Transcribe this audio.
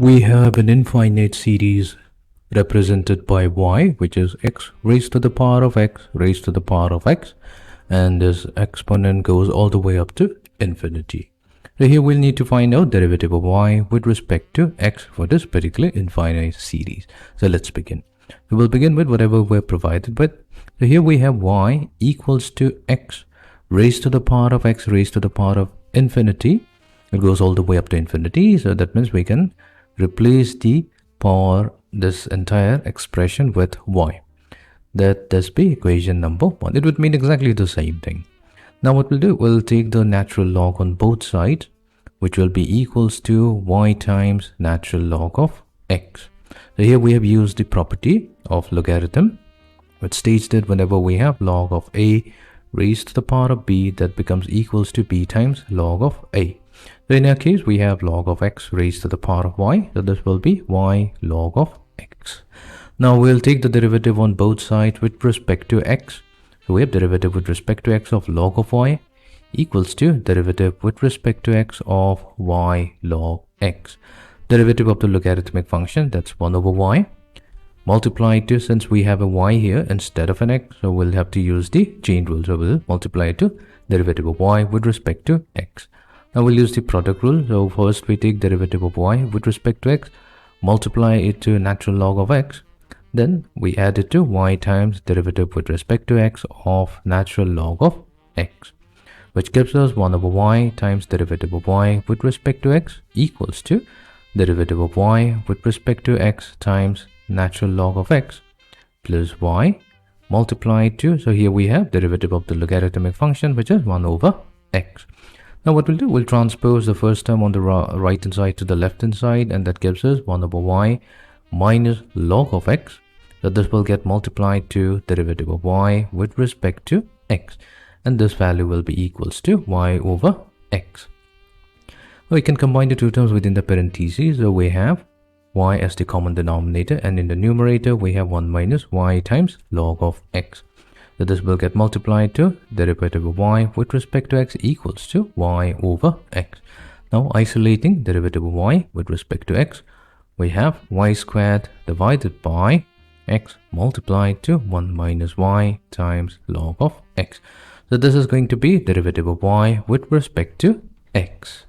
We have an infinite series represented by y, which is x raised to the power of x raised to the power of x, and this exponent goes all the way up to infinity. So here we'll need to find out derivative of y with respect to x for this particular infinite series. So let's begin. So we'll begin with whatever we're provided with. So here we have y equals to x raised to the power of x raised to the power of infinity. It goes all the way up to infinity, so that means we can replace the power, this entire expression, with y. Let this be equation number 1. It would mean exactly the same thing. Now what we'll do, we'll take the natural log on both sides, which will be equals to y times natural log of x. So here we have used the property of logarithm, which states that whenever we have log of a raised to the power of b, that becomes equals to b times log of a. So in our case, we have log of x raised to the power of y. So this will be y log of x. Now we'll take the derivative on both sides with respect to x. So we have derivative with respect to x of log of y equals to derivative with respect to x of y log x. Derivative of the logarithmic function, that's 1 over y, multiplied to, since we have a y here instead of an x, so we'll have to use the chain rule. So we'll multiply it to derivative of y with respect to x. Now we'll use the product rule. So first we take derivative of y with respect to x, multiply it to natural log of x, then we add it to y times derivative with respect to x of natural log of x, which gives us 1 over y times derivative of y with respect to x equals to derivative of y with respect to x times natural log of x plus y multiplied to, so here we have derivative of the logarithmic function, which is 1 over x. Now what we'll do, we'll transpose the first term on the right hand side to the left hand side, and that gives us 1 over y minus log of x. So this will get multiplied to derivative of y with respect to x, and this value will be equals to y over x. We can combine the two terms within the parentheses. So we have y as the common denominator, and in the numerator we have 1 minus y times log of x. So this will get multiplied to derivative of y with respect to x equals to y over x. Now isolating derivative of y with respect to x, we have y squared divided by x multiplied to 1 minus y times log of x. So this is going to be derivative of y with respect to x.